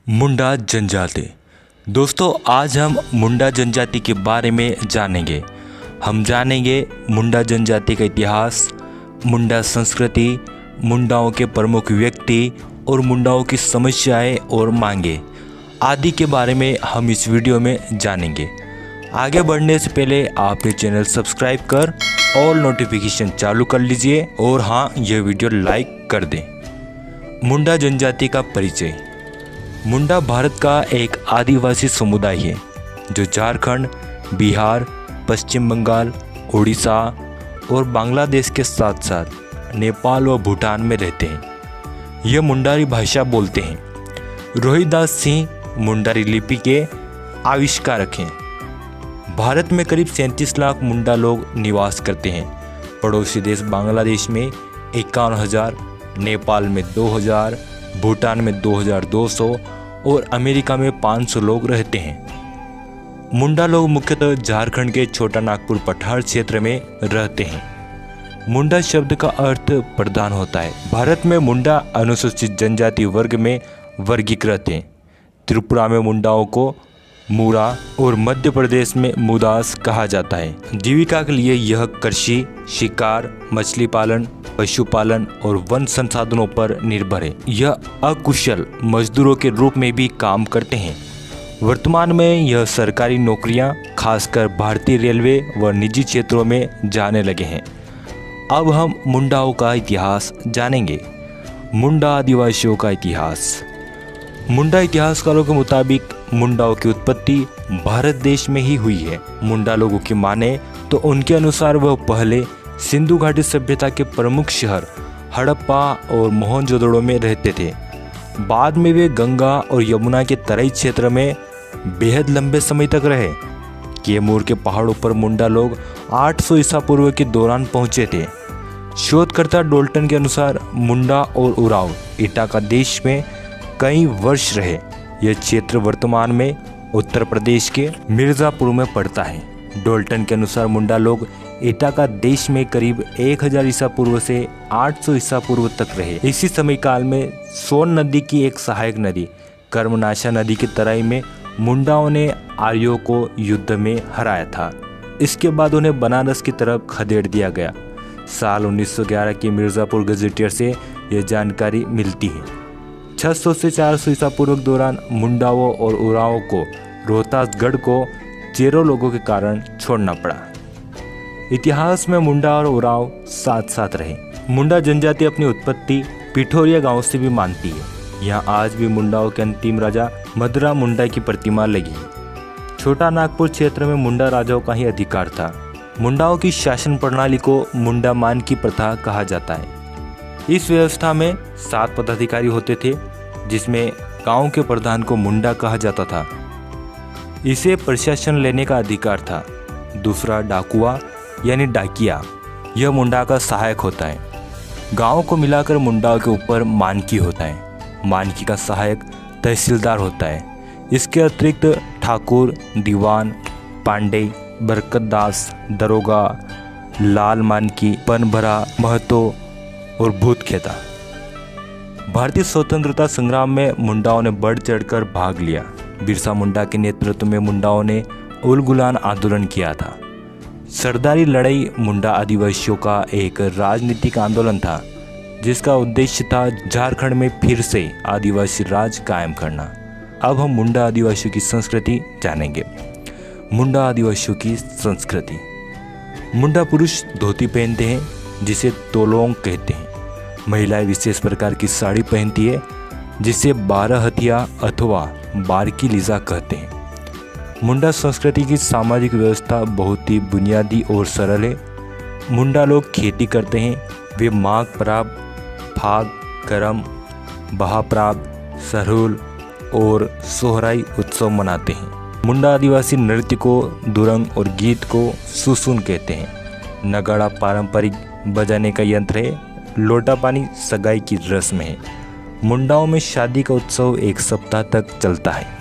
मुंडा जनजाति। दोस्तों, आज हम मुंडा जनजाति के बारे में जानेंगे। हम जानेंगे मुंडा जनजाति का इतिहास, मुंडा संस्कृति, मुंडाओं के प्रमुख व्यक्ति और मुंडाओं की समस्याएं और मांगे आदि के बारे में हम इस वीडियो में जानेंगे। आगे बढ़ने से पहले आप ये चैनल सब्सक्राइब कर ऑल नोटिफिकेशन चालू कर लीजिए और हाँ, यह वीडियो लाइक कर दें। मुंडा जनजाति का परिचय। मुंडा भारत का एक आदिवासी समुदाय है जो झारखंड, बिहार, पश्चिम बंगाल, उड़ीसा और बांग्लादेश के साथ साथ नेपाल व भूटान में रहते हैं। यह मुंडारी भाषा बोलते हैं। रोहिदास सिंह मुंडारी लिपि के आविष्कारक हैं। भारत में करीब 37 लाख मुंडा लोग निवास करते हैं। पड़ोसी देश बांग्लादेश में 51,000, नेपाल में 2,000, भूटान में 2,200 और अमेरिका में 500 लोग रहते हैं। मुंडा लोग मुख्यतः झारखंड के छोटा नागपुर पठार क्षेत्र में रहते हैं। मुंडा शब्द का अर्थ प्रधान होता है। भारत में मुंडा अनुसूचित जनजाति वर्ग में वर्गीकृत हैं। त्रिपुरा में मुंडाओं को मूरा और मध्य प्रदेश में मुदास कहा जाता है। जीविका के लिए यह कृषि, शिकार, मछली पालन, पशुपालन और वन संसाधनों पर निर्भर है। यह अकुशल मजदूरों के रूप में भी काम करते हैं। वर्तमान में यह सरकारी नौकरियां खासकर भारतीय रेलवे व निजी क्षेत्रों में जाने लगे हैं। अब हम मुंडाओं का इतिहास जानेंगे। मुंडा आदिवासियों का इतिहास। मुंडा इतिहासकारों के मुताबिक मुंडाओं की उत्पत्ति भारत देश में ही हुई है। मुंडा लोगों की माने तो उनके अनुसार वह पहले सिंधु घाटी सभ्यता के प्रमुख शहर हड़प्पा और मोहनजोदड़ो में रहते थे। बाद में वे गंगा और यमुना के तराई क्षेत्र में बेहद लंबे समय तक रहे। कैमूर के पहाड़ों पर मुंडा लोग 800 ईसा पूर्व के दौरान पहुंचे थे। शोधकर्ता डोल्टन के अनुसार मुंडा और उराव इटाका देश में कई वर्ष रहे। यह क्षेत्र वर्तमान में उत्तर प्रदेश के मिर्जापुर में पड़ता है। डोल्टन के अनुसार मुंडा लोग इटाका देश में करीब 1000 ईसा पूर्व से 800 ईसा पूर्व तक रहे। इसी समय काल में सोन नदी की एक सहायक नदी कर्मनाशा नदी की तराई में मुंडाओं ने आर्यों को युद्ध में हराया था। इसके बाद उन्हें बनारस की तरफ खदेड़ दिया गया। साल 1911 की मिर्जापुर गजेटियर से यह जानकारी मिलती है। 600 से 400 ईसा पूर्व के दौरान मुंडाओं और उरावों को रोहतासगढ़ को चेरो लोगों के कारण छोड़ना पड़ा। इतिहास में मुंडा और उराव साथ साथ रहे। मुंडा जनजाति अपनी उत्पत्ति पिठोरिया गांव से भी मानती है। यहाँ आज भी मुंडाओं के अंतिम राजा मदरा मुंडा की प्रतिमा लगी है। छोटा नागपुर क्षेत्र में मुंडा राजाओं का ही अधिकार था। मुंडाओं की शासन प्रणाली को मुंडा मान की प्रथा कहा जाता है। इस व्यवस्था में 7 पदाधिकारी होते थे, जिसमें गांव के प्रधान को मुंडा कहा जाता था। इसे प्रशासन लेने का अधिकार था। दूसरा डाकुआ यानी डाकिया, यह मुंडा का सहायक होता है। गांव को मिलाकर मुंडाओं के ऊपर मानकी होता है। मानकी का सहायक तहसीलदार होता है। इसके अतिरिक्त ठाकुर, दीवान, पांडे, बरकतदास, दरोगा, लाल मानकी, पनभरा, महतो और भूत खेता। भारतीय स्वतंत्रता संग्राम में मुंडाओं ने बढ़ चढ़कर भाग लिया। बिरसा मुंडा के नेतृत्व में मुंडाओं ने उलगुलान आंदोलन किया था। सरदारी लड़ाई मुंडा आदिवासियों का एक राजनीतिक आंदोलन था, जिसका उद्देश्य था झारखंड में फिर से आदिवासी राज कायम करना। अब हम मुंडा आदिवासियों की संस्कृति जानेंगे। मुंडा आदिवासियों की संस्कृति। मुंडा पुरुष धोती पहनते हैं, जिसे तोलोंग कहते हैं। महिलाएं विशेष प्रकार की साड़ी पहनती है, जिसे 12 हथिया अथवा बारकी लीजा कहते हैं। मुंडा संस्कृति की सामाजिक व्यवस्था बहुत ही बुनियादी और सरल है। मुंडा लोग खेती करते हैं। वे माघ पराब, फाग, करम, बहापराब, सरहुल और सोहराई उत्सव मनाते हैं। मुंडा आदिवासी नृत्य को दुरंग और गीत को सुसुन कहते हैं। नगाड़ा पारंपरिक बजाने का यंत्र है। लोटा पानी सगाई की रस्म है। मुंडाओं में शादी का उत्सव 1 सप्ताह तक चलता है।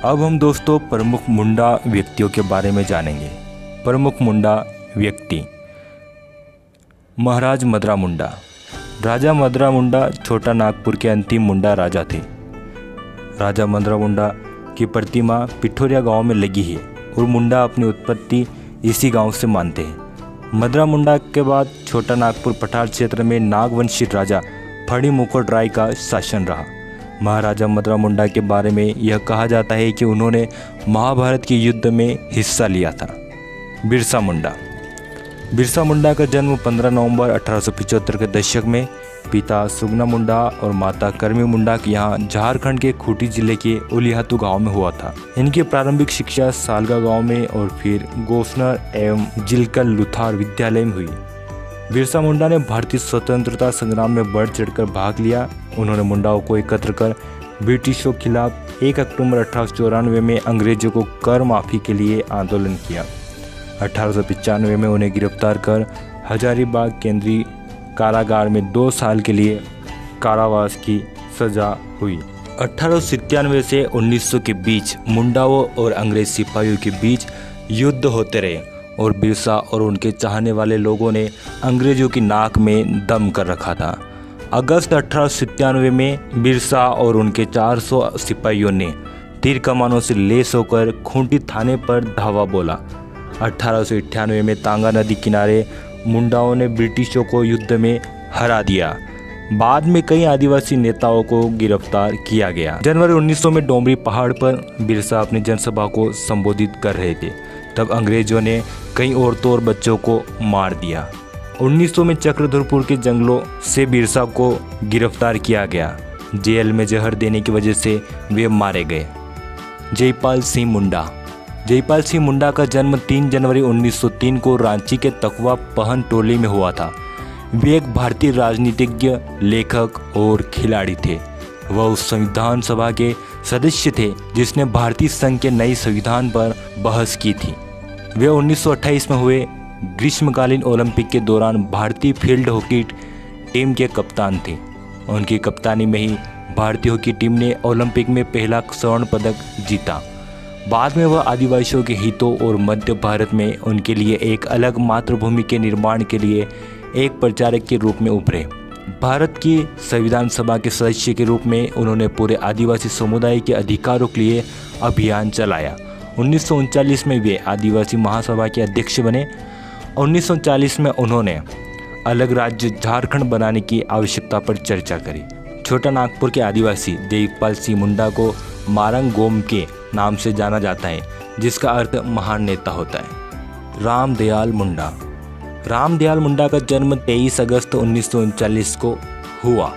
अब हम दोस्तों प्रमुख मुंडा व्यक्तियों के बारे में जानेंगे। प्रमुख मुंडा व्यक्ति। महाराज मदरा मुंडा। राजा मदरा मुंडा छोटा नागपुर के अंतिम मुंडा राजा थे। राजा मदरा मुंडा की प्रतिमा पिठोरिया गांव में लगी है और मुंडा अपनी उत्पत्ति इसी गांव से मानते हैं। मदरा मुंडा के बाद छोटा नागपुर पठार क्षेत्र में नागवंशी राजा फणी मुकुट राय का शासन रहा। महाराजा मदरा मुंडा के बारे में यह कहा जाता है कि उन्होंने महाभारत के युद्ध में हिस्सा लिया था। बिरसा मुंडा। बिरसा मुंडा का जन्म 15 नवंबर 1875 के दशक में पिता सुगना मुंडा और माता करमी मुंडा के यहाँ झारखंड के खूंटी जिले के उलिहातू गांव में हुआ था। इनकी प्रारंभिक शिक्षा सालगा गांव में और फिर गोफनर एवं जिलकल लुथार विद्यालय में हुई। बिरसा मुंडा ने भारतीय स्वतंत्रता संग्राम में बढ़ चढ़कर भाग लिया। उन्होंने मुंडाओं को एकत्र कर ब्रिटिशों के खिलाफ 1 अक्टूबर 1894 में अंग्रेजों को कर माफी के लिए आंदोलन किया। 1895 में उन्हें गिरफ्तार कर हजारीबाग केंद्रीय कारागार में 2 साल के लिए कारावास की सजा हुई। 1897 से 1900 के बीच मुंडाओं और अंग्रेज सिपाहियों के बीच युद्ध होते रहे और बिरसा और उनके चाहने वाले लोगों ने अंग्रेजों की नाक में दम कर रखा था। अगस्त 1897 में बिरसा और उनके 400 सिपाहियों ने तीर कमानों से लैस होकर खूंटी थाने पर धावा बोला। 1898 में तांगा नदी किनारे मुंडाओं ने ब्रिटिशों को युद्ध में हरा दिया। बाद में कई आदिवासी नेताओं को गिरफ्तार किया गया। जनवरी 1900 में डोमरी पहाड़ पर बिरसा अपनी जनसभा को संबोधित कर रहे थे, तब अंग्रेजों ने कई औरतों और बच्चों को मार दिया। 1900 में चक्रधरपुर के जंगलों से बिरसा को गिरफ्तार किया गया। जेल में जहर देने की वजह से वे मारे गए। जयपाल सिंह मुंडा। जयपाल सिंह मुंडा का जन्म 3 जनवरी 1903 को रांची के तकवा पहन टोली में हुआ था। वे एक भारतीय राजनीतिज्ञ, लेखक और खिलाड़ी थे। वह उस संविधान सभा के सदस्य थे जिसने भारतीय संघ के नए संविधान पर बहस की थी। वे 1928 में हुए ग्रीष्मकालीन ओलंपिक के दौरान भारतीय फील्ड हॉकी टीम के कप्तान थे। उनकी कप्तानी में ही भारतीय हॉकी टीम ने ओलंपिक में पहला स्वर्ण पदक जीता। बाद में वह आदिवासियों के हितों और मध्य भारत में उनके लिए एक अलग मातृभूमि के निर्माण के लिए एक प्रचारक के रूप में उभरे। भारत की संविधान सभा के सदस्य के रूप में उन्होंने पूरे आदिवासी समुदाय के अधिकारों के लिए अभियान चलाया। 1939 में वे आदिवासी महासभा के अध्यक्ष बने। 1940 में उन्होंने अलग राज्य झारखंड बनाने की आवश्यकता पर चर्चा करी। छोटा नागपुर के आदिवासी जयपाल सिंह मुंडा को मारंग गोम के नाम से जाना जाता है, जिसका अर्थ महान नेता होता है। रामदयाल मुंडा। रामदयाल मुंडा का जन्म 23 अगस्त 1939 को हुआ।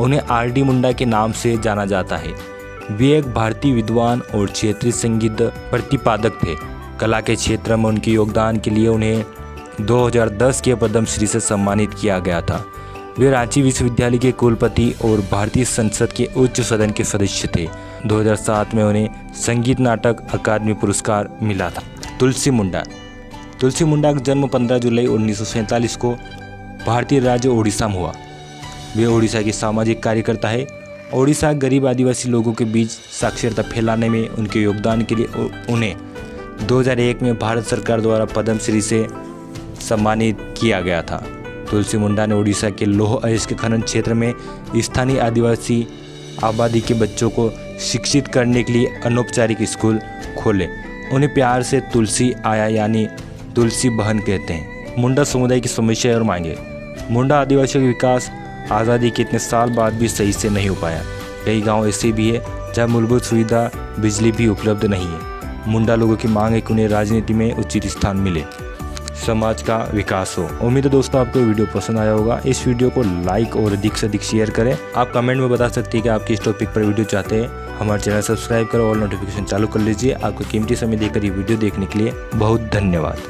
उन्हें आर.डी. मुंडा के नाम से जाना जाता है। वे एक भारतीय विद्वान और क्षेत्रीय संगीत प्रतिपादक थे। कला के क्षेत्र में उनके योगदान के लिए उन्हें 2010 के पद्मश्री से सम्मानित किया गया था। वे रांची विश्वविद्यालय के कुलपति और भारतीय संसद के उच्च सदन के सदस्य थे। 2007 में उन्हें संगीत नाटक अकादमी पुरस्कार मिला था। तुलसी मुंडा। तुलसी मुंडा का जन्म 15 जुलाई 1947 को भारतीय राज्य ओडिशा में हुआ। वे ओडिशा के सामाजिक कार्यकर्ता है। ओडिशा गरीब आदिवासी लोगों के बीच साक्षरता फैलाने में उनके योगदान के लिए उन्हें 2001 में भारत सरकार द्वारा पद्मश्री से सम्मानित किया गया था। तुलसी मुंडा ने ओडिशा के लौह अयस्क खनन क्षेत्र में स्थानीय आदिवासी आबादी के बच्चों को शिक्षित करने के लिए अनौपचारिक स्कूल खोले। उन्हें प्यार से तुलसी आया यानी तुलसी बहन कहते हैं। मुंडा समुदाय की समस्या और मांगे। मुंडा आदिवासियों के विकास आज़ादी के इतने साल बाद भी सही से नहीं हो पाया। कई गांव ऐसे भी है जहां मूलभूत सुविधा बिजली भी उपलब्ध नहीं है। मुंडा लोगों की मांग है कि उन्हें राजनीति में उचित स्थान मिले, समाज का विकास हो। उम्मीद है दोस्तों आपको ये वीडियो पसंद आया होगा। इस वीडियो को लाइक और अधिक से अधिक शेयर करें। आप कमेंट में बता सकते हैं कि आप किस टॉपिक पर वीडियो चाहते हैं। हमारे चैनल सब्सक्राइब करो और नोटिफिकेशन चालू कर लीजिए। आपको कीमती समय देकर ये वीडियो देखने के लिए बहुत धन्यवाद।